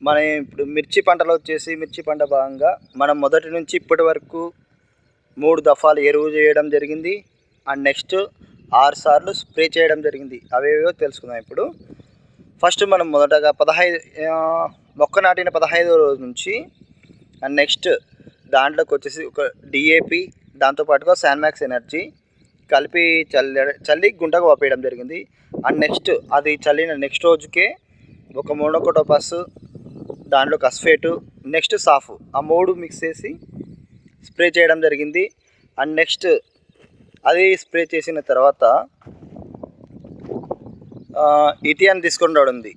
మన ఇప్పుడు మిర్చి పంటలో వచ్చేసి మిర్చి పంట భాగంగా మనం మొదటి నుంచి ఇప్పటి వరకు 3 దఫాలు ఎరువు చేయడం జరిగింది. అండ్ నెక్స్ట్ 6 సార్లు స్ప్రే చేయడం జరిగింది. అవేవో తెలుసుకుందాం ఇప్పుడు. ఫస్ట్ మనం మొదటగా మొక్క నాటిన 15వ రోజు నుంచి అండ్ నెక్స్ట్ దాంట్లోకి వచ్చేసి ఒక డిఏపి దాంతోపాటుగా శాన్మాక్స్ ఎనర్జీ కలిపి చల్లి గుంటకు పంపేయడం జరిగింది. అండ్ నెక్స్ట్ అది చల్లిన నెక్స్ట్ రోజుకే ఒక మోనోకోటోపాస్, దాంట్లో కస్ఫేటు, నెక్స్ట్ సాఫ్, ఆ 3 మిక్స్ చేసి స్ప్రే చేయడం జరిగింది. అండ్ నెక్స్ట్ అది స్ప్రే చేసిన తర్వాత ఇథియాన్ తీసుకొని రావడం ఉంది.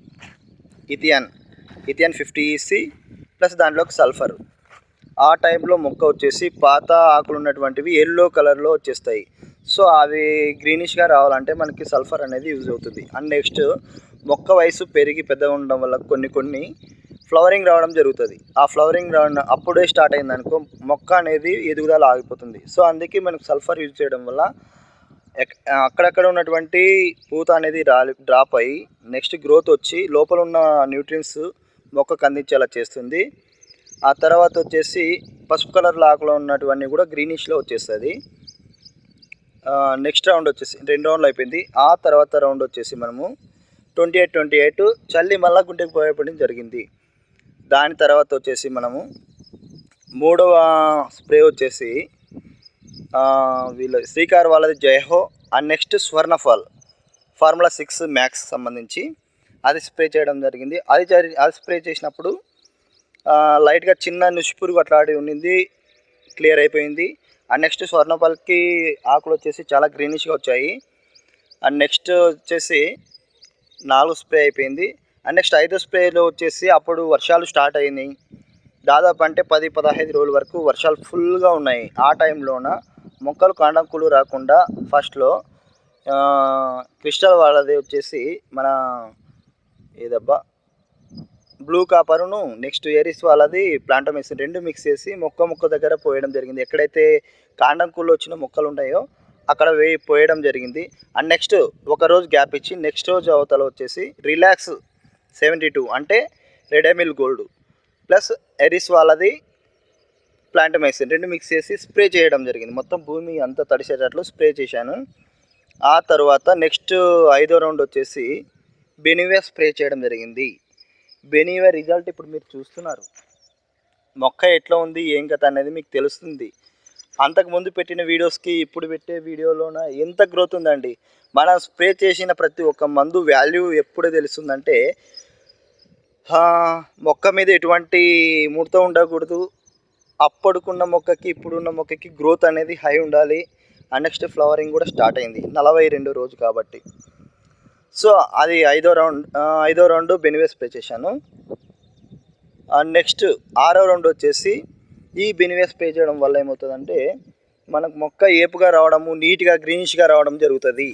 ఇథియాన్ 50 EC ప్లస్ దాంట్లోకి సల్ఫర్. ఆ టైంలో మొక్క వచ్చేసి పాత ఆకులు ఉన్నటువంటివి ఎల్లో కలర్లో వచ్చేస్తాయి. సో అవి గ్రీనిష్గా రావాలంటే మనకి సల్ఫర్ అనేది యూజ్ అవుతుంది. అండ్ నెక్స్ట్ మొక్క వయసు పెరిగి పెద్దగా ఉండడం వల్ల కొన్ని ఫ్లవరింగ్ రావడం జరుగుతుంది. ఆ ఫ్లవరింగ్ రావడం అప్పుడే స్టార్ట్ అయిందనుకో మొక్క అనేది ఎదుగుదల ఆగిపోతుంది. సో అందుకే మనకు సల్ఫర్ యూజ్ చేయడం వల్ల అక్కడక్కడ ఉన్నటువంటి పూత అనేది డ్రాప్ అయ్యి నెక్స్ట్ గ్రోత్ వచ్చి లోపల ఉన్న న్యూట్రియన్స్ మొక్కకు అందించేలా చేస్తుంది. ఆ తర్వాత వచ్చేసి పసుపు కలర్ ఆకులో ఉన్నటువన్నీ కూడా గ్రీనిష్లో వచ్చేస్తుంది. నెక్స్ట్ రౌండ్ వచ్చేసి 2 రౌండ్లు అయిపోయింది. ఆ తర్వాత రౌండ్ వచ్చేసి మనము 28 చల్లి మళ్ళా గుంటకు పోయడం జరిగింది. దాని తర్వాత వచ్చేసి మనము 3వ స్ప్రే వచ్చేసి వీళ్ళ శ్రీకార్ వాళ్ళది జయహో అండ్ నెక్స్ట్ స్వర్ణఫాల్ ఫార్ములా 6 మ్యాక్స్ సంబంధించి అది స్ప్రే చేయడం జరిగింది. అది స్ప్రే చేసినప్పుడు లైట్గా చిన్న నుష్పురుగు అట్లాంటి ఉండింది, క్లియర్ అయిపోయింది. అండ్ నెక్స్ట్ స్వర్ణఫాల్కి ఆకులు వచ్చేసి చాలా గ్రీనిష్గా వచ్చాయి. అండ్ నెక్స్ట్ వచ్చేసి 4 స్ప్రే అయిపోయింది. అండ్ నెక్స్ట్ 5 స్ప్రేలో వచ్చేసి అప్పుడు వర్షాలు స్టార్ట్ అయినాయి. దాదాపు అంటే 10-15 రోజుల వరకు వర్షాలు ఫుల్గా ఉన్నాయి. ఆ టైంలోన మొక్కలు కాండంకులు రాకుండా ఫస్ట్లో క్రిస్టల్ వాళ్ళది వచ్చేసి మన ఏదబ్బా బ్లూ కాపరును నెక్స్ట్ ఏరిస్ వాళ్ళది ప్లాంటోమెసిన్ 2 మిక్స్ చేసి మొక్క దగ్గర పోయడం జరిగింది. ఎక్కడైతే కాండంకులు వచ్చిన మొక్కలు ఉంటాయో అక్కడ పోయడం జరిగింది. అండ్ నెక్స్ట్ ఒకరోజు గ్యాప్ ఇచ్చి నెక్స్ట్ రోజు అవతల వచ్చేసి రిలాక్స్ 72 అంటే రెడమిల్ గోల్డ్ ప్లస్ ఎరిస్ వాళ్ళది ప్లాంటోమెసిన్ 2 మిక్స్ చేసి స్ప్రే చేయడం జరిగింది. మొత్తం భూమి అంతా తడిసేటట్లు స్ప్రే చేశాను. ఆ తర్వాత నెక్స్ట్ 5వ రౌండ్ వచ్చేసి బెనివియా స్ప్రే చేయడం జరిగింది. బెనివియా రిజల్ట్ ఇప్పుడు మీరు చూస్తున్నారు. మొక్క ఎట్లా ఉంది ఏం కథ అనేది మీకు తెలుస్తుంది. అంతకుముందు పెట్టిన వీడియోస్కి ఇప్పుడు పెట్టే వీడియోలోన ఎంత గ్రోత్ ఉందండి. మనం స్ప్రే చేసిన ప్రతి ఒక్క మందు వాల్యూ ఎప్పుడు తెలుస్తుందంటే మొక్క మీద ఎటువంటి ముడత ఉండకూడదు. అప్పటికున్న మొక్కకి ఇప్పుడున్న మొక్కకి గ్రోత్ అనేది హై ఉండాలి. అండ్ నెక్స్ట్ ఫ్లవరింగ్ కూడా స్టార్ట్ అయింది 42 రోజు కాబట్టి. సో అది 5వ రౌండ్ బెనివియా స్ప్రే చేశాను. అండ్ నెక్స్ట్ 6వ రౌండ్ వచ్చేసి ఈ బెనివియా స్ప్రే చేయడం వల్ల ఏమవుతుందంటే మనకు మొక్క ఏపుగా రావడము, నీట్గా గ్రీనిష్గా రావడం జరుగుతుంది.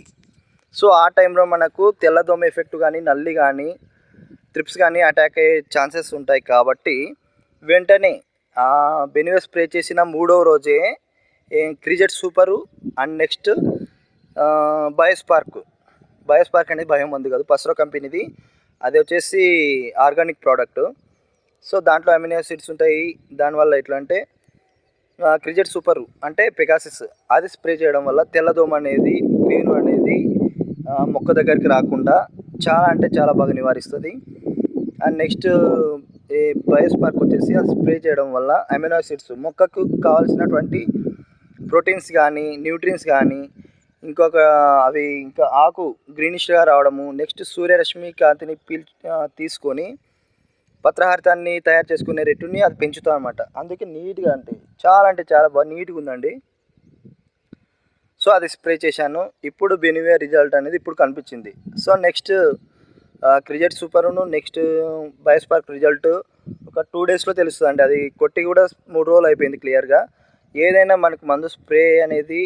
సో ఆ టైంలో మనకు తెల్లదోమ ఎఫెక్ట్ కానీ నల్లి కానీ త్రిప్స్ కానీ అటాక్ అయ్యే ఛాన్సెస్ ఉంటాయి. కాబట్టి వెంటనే బెనివియా స్ప్రే చేసిన 3వ రోజే క్రిజెట్ సూపరు అండ్ నెక్స్ట్ బయోస్పార్క్ అనేది భయం మందు కాదు, పస్రో కంపెనీది. అది వచ్చేసి ఆర్గానిక్ ప్రోడక్ట్. సో దాంట్లో అమినో యాసిడ్స్ ఉంటాయి. దానివల్ల ఎట్లా అంటే క్రిజెట్ సూపర్ అంటే పెగాసిస్ అది స్ప్రే చేయడం వల్ల తెల్లదోమ అనేది పేను అనేది మొక్క దగ్గరికి రాకుండా చాలా అంటే చాలా బాగా నివారిస్తుంది. అండ్ నెక్స్ట్ ఈ బయోస్పార్క్ వచ్చేసి అది స్ప్రే చేయడం వల్ల అమినో యాసిడ్స్ మొక్కకు కావాల్సినటువంటి ప్రోటీన్స్ కానీ న్యూట్రియన్స్ కానీ అవి ఇంకా ఆకు గ్రీనిష్గా రావడము, నెక్స్ట్ సూర్యరశ్మి కాంతిని తీసుకొని పత్రహారితాన్ని తయారు చేసుకునే రేటుని అది పెంచుతాం అనమాట. అందుకే నీట్గా అంటే చాలా బాగా నీట్గా ఉందండి. సో అది స్ప్రే చేశాను. ఇప్పుడు బెనివియా రిజల్ట్ అనేది ఇప్పుడు కనిపించింది. సో నెక్స్ట్ క్రిజెట్ సూపర్ను నెక్స్ట్ బయోస్పార్క్ రిజల్ట్ ఒక 2 డేస్లో తెలుస్తుంది అండి. అది కొట్టి కూడా 3 రోజులు అయిపోయింది క్లియర్గా. ఏదైనా మనకు మందు స్ప్రే అనేది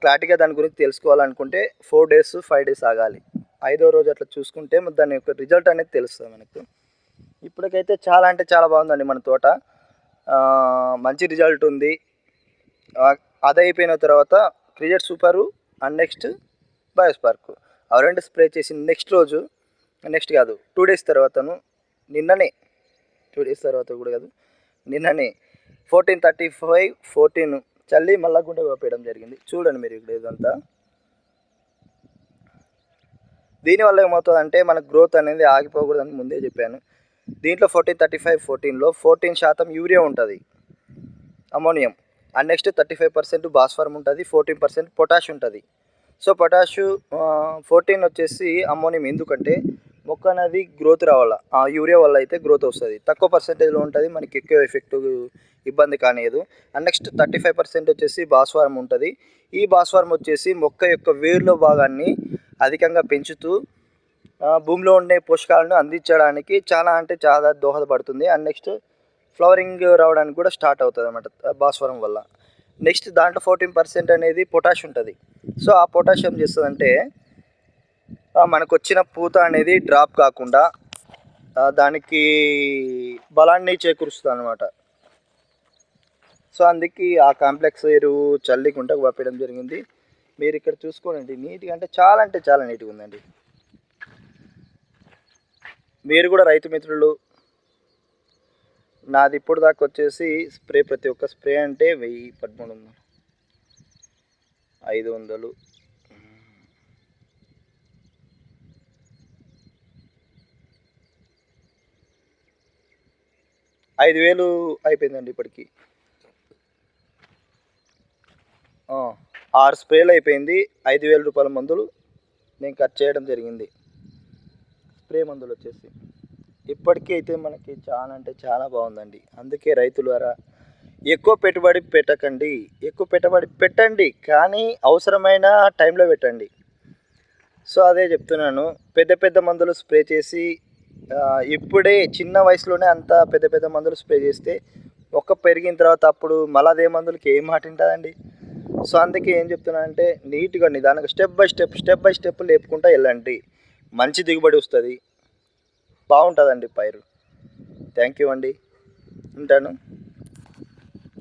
క్లారిటీగా దాని గురించి తెలుసుకోవాలనుకుంటే 4 డేస్ 5 డేస్ ఆగాలి. 5వ రోజు అట్లా చూసుకుంటే దాని యొక్క రిజల్ట్ అనేది తెలుస్తుంది మనకు. ఇప్పటికైతే చాలా అంటే చాలా బాగుందండి మన తోట. మంచి రిజల్ట్ ఉంది. అది అయిపోయిన తర్వాత క్రిజెట్ సూపరు అండ్ నెక్స్ట్ బయోస్పార్క్ ఆ 2 స్ప్రే చేసిన నెక్స్ట్ రోజు, నెక్స్ట్ కాదు 2 డేస్ తర్వాతను నిన్ననే డేస్ తర్వాత కూడా కాదు, నిన్ననే 14:35 14 చల్లి మళ్ళా గుంట కోపేయడం జరిగింది. చూడండి మీరు ఇక్కడ ఇదంతా. దీనివల్ల ఏమవుతుందంటే మనకు గ్రోత్ అనేది ఆగిపోకూడదని ముందే చెప్పాను. దీంట్లో 14:35 14లో 14% యూరియా ఉంటుంది, అమోనియం, అండ్ నెక్స్ట్ 35% భాస్వరం ఉంటుంది, 14% పొటాష్ ఉంటుంది. సో పొటాషు 14 వచ్చేసి అమ్మోనియం. ఎందుకంటే మొక్క అనేది గ్రోత్ రావాలా, ఆ యూరియా వల్ల అయితే గ్రోత్ వస్తుంది. తక్కువ పర్సెంటేజ్లో ఉంటుంది, మనకి ఎక్కువ ఎఫెక్టివ్ ఇబ్బంది కానియదు. అండ్ నెక్స్ట్ 35% వచ్చేసి భాస్వరం ఉంటుంది. ఈ భాస్వరం వచ్చేసి మొక్క యొక్క వేర్లో భాగాన్ని అధికంగా పెంచుతూ భూమిలో ఉండే పోషకాలను అందించడానికి చాలా అంటే చాలా దోహదపడుతుంది. అండ్ నెక్స్ట్ ఫ్లవరింగ్ రావడానికి కూడా స్టార్ట్ అవుతుంది అన్నమాట భాస్వరం వల్ల. నెక్స్ట్ దాంట్లో 14% అనేది పొటాష్ ఉంటుంది. సో ఆ పొటాష్ ఏం చేస్తుందంటే మనకు వచ్చిన పూత అనేది డ్రాప్ కాకుండా దానికి బలాన్ని చేకూరుస్తుంది అనమాట. సో అందుకే ఆ కాంప్లెక్స్ ఎరువు చల్లి గుంటకు పంపించడం జరిగింది. మీరు ఇక్కడ చూసుకోండి, నీట్గా అంటే చాలా నీట్గా ఉందండి. మీరు కూడా రైతు మిత్రులు, నాది ఇప్పుడు దాకా వచ్చేసి స్ప్రే, ప్రతి ఒక్క స్ప్రే అంటే 1000, 1300, 500, 5000 అయిపోయిందండి ఇప్పటికి. 6 స్ప్రేలు అయిపోయింది. 5000 రూపాయల మందులు నేను ఖర్చు చేయడం జరిగింది, స్ప్రే మందులు వచ్చేసి. ఇప్పటికీ అయితే మనకి చాలా అంటే చాలా బాగుందండి. అందుకే రైతులారా ఎక్కువ పెట్టుబడి పెట్టకండి, ఎక్కువ పెట్టుబడి పెట్టండి కానీ అవసరమైన టైంలో పెట్టండి. సో అదే చెప్తున్నాను, పెద్ద పెద్ద మందులు స్ప్రే చేసి ఇప్పుడే చిన్న వయసులోనే అంత పెద్ద పెద్ద మందులు స్ప్రే చేస్తే మొక్క పెరిగిన తర్వాత అప్పుడు మళ్ళీ అదే మందులకి ఏం మాట ఉంటుందండి. సో అందుకే ఏం చెప్తున్నానంటే నీట్గా నిదానంగా స్టెప్ బై స్టెప్ లేపుకుంటూ వెళ్ళండి, మంచి దిగుబడి వస్తుంది, బాగుంటుందండి పైరు. థ్యాంక్ యూ అండి, ఉంటాను.